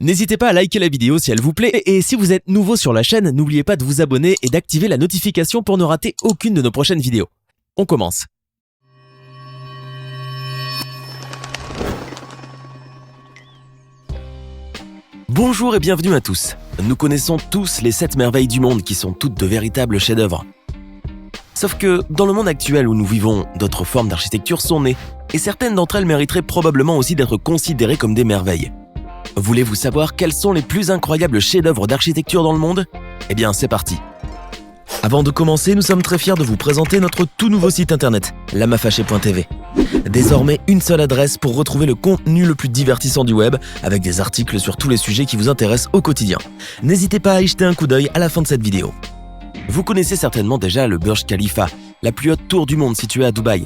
N'hésitez pas à liker la vidéo si elle vous plaît et si vous êtes nouveau sur la chaîne, n'oubliez pas de vous abonner et d'activer la notification pour ne rater aucune de nos prochaines vidéos. On commence. Bonjour et bienvenue à tous. Nous connaissons tous les 7 merveilles du monde qui sont toutes de véritables chefs-d'œuvre. Sauf que, dans le monde actuel où nous vivons, d'autres formes d'architecture sont nées, et certaines d'entre elles mériteraient probablement aussi d'être considérées comme des merveilles. Voulez-vous savoir quels sont les plus incroyables chefs-d'œuvre d'architecture dans le monde ? Eh bien, c'est parti. Avant de commencer, nous sommes très fiers de vous présenter notre tout nouveau site internet, lamafaché.tv. Désormais, une seule adresse pour retrouver le contenu le plus divertissant du web, avec des articles sur tous les sujets qui vous intéressent au quotidien. N'hésitez pas à y jeter un coup d'œil à la fin de cette vidéo. Vous connaissez certainement déjà le Burj Khalifa, la plus haute tour du monde située à Dubaï.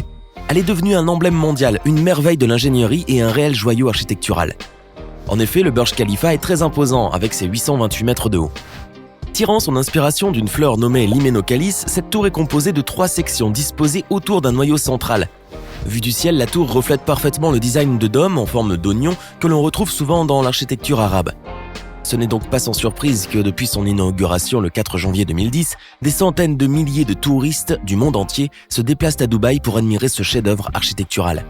Elle est devenue un emblème mondial, une merveille de l'ingénierie et un réel joyau architectural. En effet, le Burj Khalifa est très imposant avec ses 828 mètres de haut. Tirant son inspiration d'une fleur nommée l'Hyménocalyce, cette tour est composée de 3 sections disposées autour d'un noyau central. Vue du ciel, la tour reflète parfaitement le design de dôme en forme d'oignon que l'on retrouve souvent dans l'architecture arabe. Ce n'est donc pas sans surprise que depuis son inauguration le 4 janvier 2010, des centaines de milliers de touristes du monde entier se déplacent à Dubaï pour admirer ce chef-d'œuvre architectural.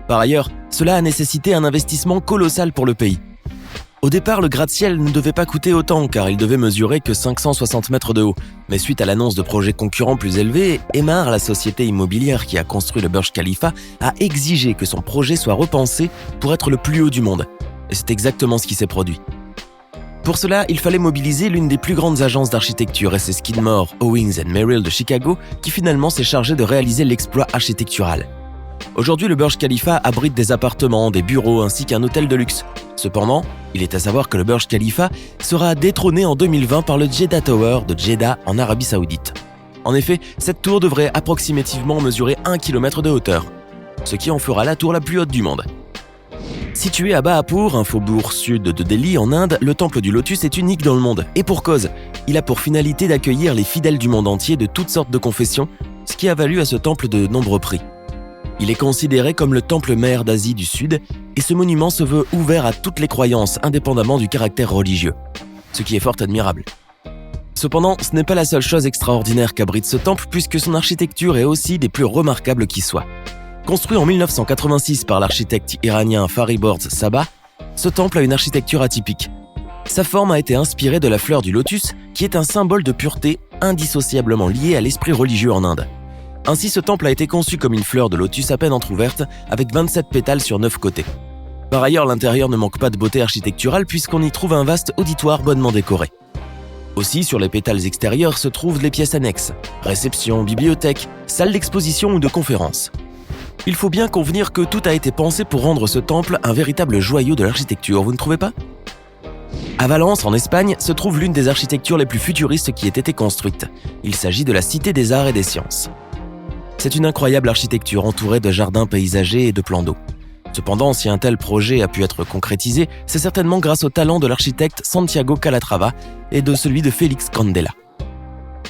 Par ailleurs, cela a nécessité un investissement colossal pour le pays. Au départ, le gratte-ciel ne devait pas coûter autant car il devait mesurer que 560 mètres de haut. Mais suite à l'annonce de projets concurrents plus élevés, Emaar, la société immobilière qui a construit le Burj Khalifa, a exigé que son projet soit repensé pour être le plus haut du monde. Et c'est exactement ce qui s'est produit. Pour cela, il fallait mobiliser l'une des plus grandes agences d'architecture, et c'est Skidmore, Owings & Merrill de Chicago, qui finalement s'est chargé de réaliser l'exploit architectural. Aujourd'hui, le Burj Khalifa abrite des appartements, des bureaux ainsi qu'un hôtel de luxe. Cependant, il est à savoir que le Burj Khalifa sera détrôné en 2020 par le Jeddah Tower de Jeddah en Arabie Saoudite. En effet, cette tour devrait approximativement mesurer 1 km de hauteur, ce qui en fera la tour la plus haute du monde. Situé à Bahapur, un faubourg sud de Delhi en Inde, le temple du Lotus est unique dans le monde, et pour cause. Il a pour finalité d'accueillir les fidèles du monde entier de toutes sortes de confessions, ce qui a valu à ce temple de nombreux prix. Il est considéré comme le temple mère d'Asie du Sud, et ce monument se veut ouvert à toutes les croyances, indépendamment du caractère religieux, ce qui est fort admirable. Cependant, ce n'est pas la seule chose extraordinaire qu'abrite ce temple, puisque son architecture est aussi des plus remarquables qui soient. Construit en 1986 par l'architecte iranien Fariborz Sabah, ce temple a une architecture atypique. Sa forme a été inspirée de la fleur du lotus, qui est un symbole de pureté indissociablement lié à l'esprit religieux en Inde. Ainsi, ce temple a été conçu comme une fleur de lotus à peine entrouverte, avec 27 pétales sur 9 côtés. Par ailleurs, l'intérieur ne manque pas de beauté architecturale puisqu'on y trouve un vaste auditoire bonnement décoré. Aussi, sur les pétales extérieurs se trouvent les pièces annexes, réception, bibliothèque, salle d'exposition ou de conférence. Il faut bien convenir que tout a été pensé pour rendre ce temple un véritable joyau de l'architecture, vous ne trouvez pas ? À Valence, en Espagne, se trouve l'une des architectures les plus futuristes qui ait été construite. Il s'agit de la Cité des Arts et des Sciences. C'est une incroyable architecture entourée de jardins paysagers et de plans d'eau. Cependant, si un tel projet a pu être concrétisé, c'est certainement grâce au talent de l'architecte Santiago Calatrava et de celui de Félix Candela.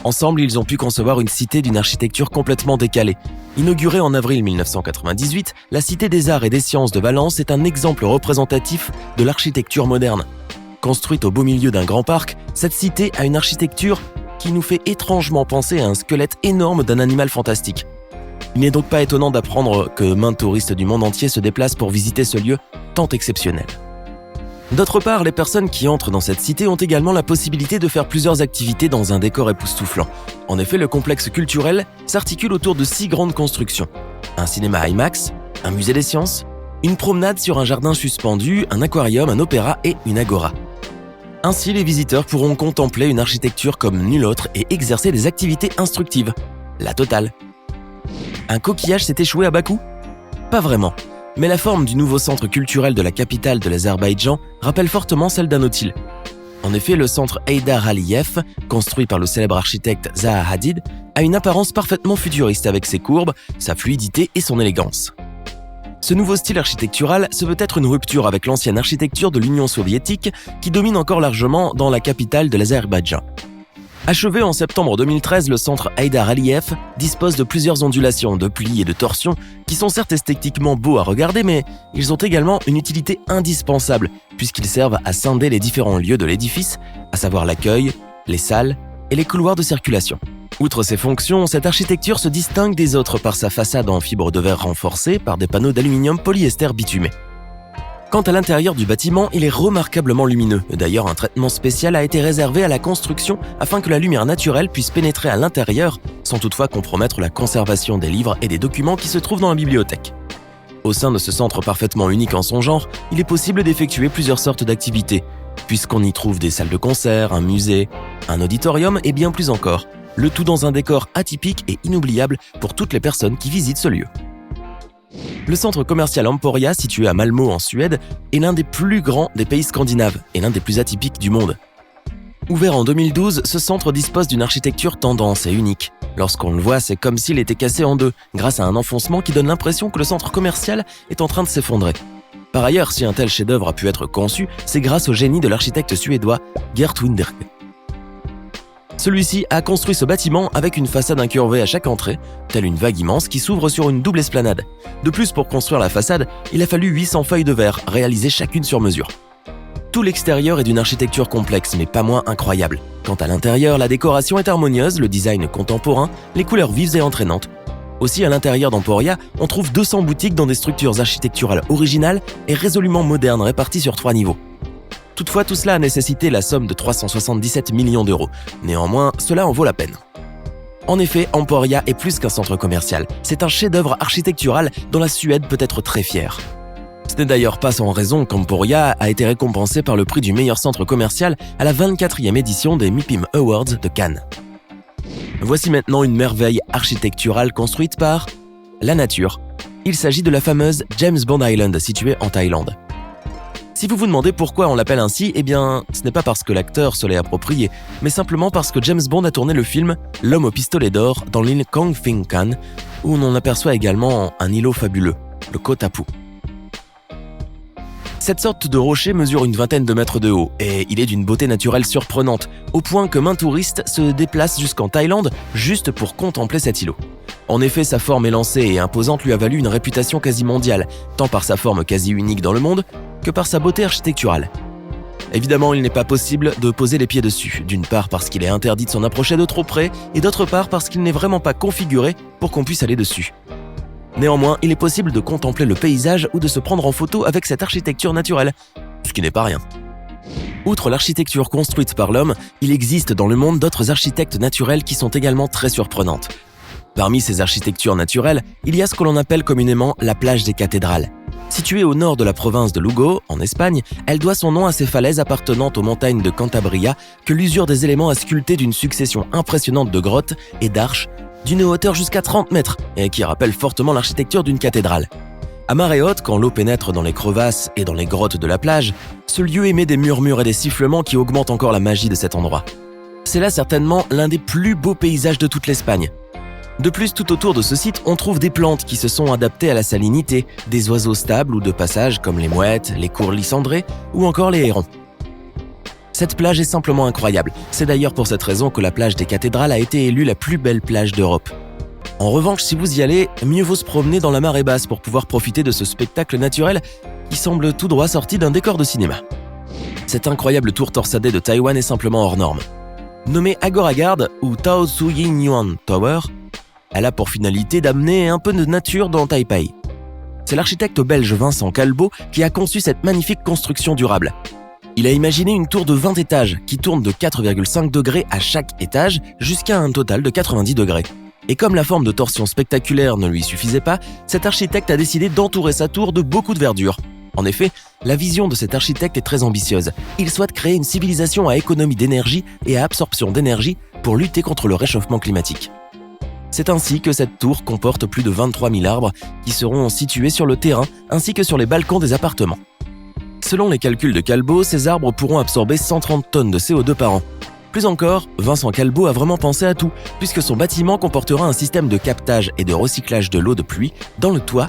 Ensemble, ils ont pu concevoir une cité d'une architecture complètement décalée. Inaugurée en avril 1998, la Cité des Arts et des Sciences de Valence est un exemple représentatif de l'architecture moderne. Construite au beau milieu d'un grand parc, cette cité a une architecture qui nous fait étrangement penser à un squelette énorme d'un animal fantastique. Il n'est donc pas étonnant d'apprendre que maints touristes du monde entier se déplacent pour visiter ce lieu tant exceptionnel. D'autre part, les personnes qui entrent dans cette cité ont également la possibilité de faire plusieurs activités dans un décor époustouflant. En effet, le complexe culturel s'articule autour de 6 grandes constructions. Un cinéma IMAX, un musée des sciences, une promenade sur un jardin suspendu, un aquarium, un opéra et une agora. Ainsi, les visiteurs pourront contempler une architecture comme nulle autre et exercer des activités instructives. La totale. Un coquillage s'est échoué à Bakou ? Pas vraiment. Mais la forme du nouveau centre culturel de la capitale de l'Azerbaïdjan rappelle fortement celle d'un nautile. En effet, le centre Heydar Aliyev, construit par le célèbre architecte Zaha Hadid, a une apparence parfaitement futuriste avec ses courbes, sa fluidité et son élégance. Ce nouveau style architectural se veut être une rupture avec l'ancienne architecture de l'Union soviétique qui domine encore largement dans la capitale de l'Azerbaïdjan. Achevé en septembre 2013, le centre Heydar Aliyev dispose de plusieurs ondulations, de plis et de torsions qui sont certes esthétiquement beaux à regarder, mais ils ont également une utilité indispensable puisqu'ils servent à scinder les différents lieux de l'édifice, à savoir l'accueil, les salles et les couloirs de circulation. Outre ces fonctions, cette architecture se distingue des autres par sa façade en fibre de verre renforcée par des panneaux d'aluminium polyester bitumé. Quant à l'intérieur du bâtiment, il est remarquablement lumineux. D'ailleurs, un traitement spécial a été réservé à la construction afin que la lumière naturelle puisse pénétrer à l'intérieur, sans toutefois compromettre la conservation des livres et des documents qui se trouvent dans la bibliothèque. Au sein de ce centre parfaitement unique en son genre, il est possible d'effectuer plusieurs sortes d'activités, puisqu'on y trouve des salles de concert, un musée, un auditorium et bien plus encore, le tout dans un décor atypique et inoubliable pour toutes les personnes qui visitent ce lieu. Le centre commercial Emporia, situé à Malmö en Suède, est l'un des plus grands des pays scandinaves et l'un des plus atypiques du monde. Ouvert en 2012, ce centre dispose d'une architecture tendance et unique. Lorsqu'on le voit, c'est comme s'il était cassé en deux, grâce à un enfoncement qui donne l'impression que le centre commercial est en train de s'effondrer. Par ailleurs, si un tel chef-d'œuvre a pu être conçu, c'est grâce au génie de l'architecte suédois Gert Wingårdh. Celui-ci a construit ce bâtiment avec une façade incurvée à chaque entrée, telle une vague immense qui s'ouvre sur une double esplanade. De plus, pour construire la façade, il a fallu 800 feuilles de verre, réalisées chacune sur mesure. Tout l'extérieur est d'une architecture complexe, mais pas moins incroyable. Quant à l'intérieur, la décoration est harmonieuse, le design contemporain, les couleurs vives et entraînantes. Aussi, à l'intérieur d'Emporia, on trouve 200 boutiques dans des structures architecturales originales et résolument modernes réparties sur 3 niveaux. Toutefois, tout cela a nécessité la somme de 377 millions d'euros. Néanmoins, cela en vaut la peine. En effet, Emporia est plus qu'un centre commercial. C'est un chef-d'œuvre architectural dont la Suède peut être très fière. Ce n'est d'ailleurs pas sans raison qu'Emporia a été récompensé par le prix du meilleur centre commercial à la 24e édition des MIPIM Awards de Cannes. Voici maintenant une merveille architecturale construite par la nature. Il s'agit de la fameuse James Bond Island située en Thaïlande. Si vous vous demandez pourquoi on l'appelle ainsi, eh bien, ce n'est pas parce que l'acteur se l'est approprié, mais simplement parce que James Bond a tourné le film L'homme au pistolet d'or dans l'île Koh Phi Phi, où on aperçoit également un îlot fabuleux, le Koh Tapou. Cette sorte de rocher mesure une vingtaine de mètres de haut, et il est d'une beauté naturelle surprenante, au point que maints touristes se déplacent jusqu'en Thaïlande juste pour contempler cet îlot. En effet, sa forme élancée et imposante lui a valu une réputation quasi mondiale, tant par sa forme quasi unique dans le monde, que par sa beauté architecturale. Évidemment, il n'est pas possible de poser les pieds dessus, d'une part parce qu'il est interdit de s'en approcher de trop près, et d'autre part parce qu'il n'est vraiment pas configuré pour qu'on puisse aller dessus. Néanmoins, il est possible de contempler le paysage ou de se prendre en photo avec cette architecture naturelle, ce qui n'est pas rien. Outre l'architecture construite par l'homme, il existe dans le monde d'autres architectes naturels qui sont également très surprenantes. Parmi ces architectures naturelles, il y a ce que l'on appelle communément la plage des cathédrales. Située au nord de la province de Lugo, en Espagne, elle doit son nom à ces falaises appartenant aux montagnes de Cantabria que l'usure des éléments a sculpté d'une succession impressionnante de grottes et d'arches d'une hauteur jusqu'à 30 mètres et qui rappelle fortement l'architecture d'une cathédrale. À marée haute, quand l'eau pénètre dans les crevasses et dans les grottes de la plage, ce lieu émet des murmures et des sifflements qui augmentent encore la magie de cet endroit. C'est là certainement l'un des plus beaux paysages de toute l'Espagne. De plus, tout autour de ce site, on trouve des plantes qui se sont adaptées à la salinité, des oiseaux stables ou de passage comme les mouettes, les courlis cendrés ou encore les hérons. Cette plage est simplement incroyable. C'est d'ailleurs pour cette raison que la plage des cathédrales a été élue la plus belle plage d'Europe. En revanche, si vous y allez, mieux vaut se promener dans la marée basse pour pouvoir profiter de ce spectacle naturel qui semble tout droit sorti d'un décor de cinéma. Cette incroyable tour torsadée de Taïwan est simplement hors norme. Nommée Agora Guard ou Tao Su Yin Yuan Tower, elle a pour finalité d'amener un peu de nature dans Taipei. C'est l'architecte belge Vincent Calbeau qui a conçu cette magnifique construction durable. Il a imaginé une tour de 20 étages qui tourne de 4,5 degrés à chaque étage jusqu'à un total de 90 degrés. Et comme la forme de torsion spectaculaire ne lui suffisait pas, cet architecte a décidé d'entourer sa tour de beaucoup de verdure. En effet, la vision de cet architecte est très ambitieuse. Il souhaite créer une civilisation à économie d'énergie et à absorption d'énergie pour lutter contre le réchauffement climatique. C'est ainsi que cette tour comporte plus de 23 000 arbres qui seront situés sur le terrain ainsi que sur les balcons des appartements. Selon les calculs de Calbeau, ces arbres pourront absorber 130 tonnes de CO2 par an. Plus encore, Vincent Calbeau a vraiment pensé à tout, puisque son bâtiment comportera un système de captage et de recyclage de l'eau de pluie dans le toit,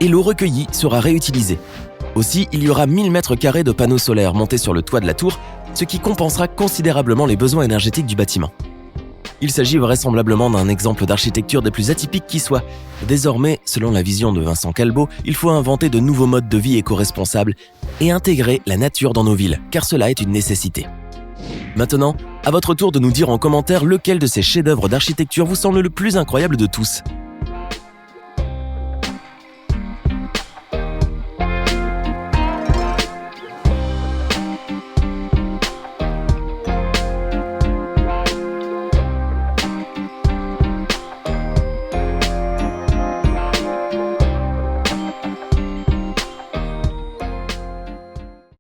et l'eau recueillie sera réutilisée. Aussi, il y aura 1000 m² de panneaux solaires montés sur le toit de la tour, ce qui compensera considérablement les besoins énergétiques du bâtiment. Il s'agit vraisemblablement d'un exemple d'architecture des plus atypiques qui soit. Désormais, selon la vision de Vincent Calbeau, il faut inventer de nouveaux modes de vie éco-responsables et intégrer la nature dans nos villes, car cela est une nécessité. Maintenant, à votre tour de nous dire en commentaire lequel de ces chefs-d'œuvre d'architecture vous semble le plus incroyable de tous.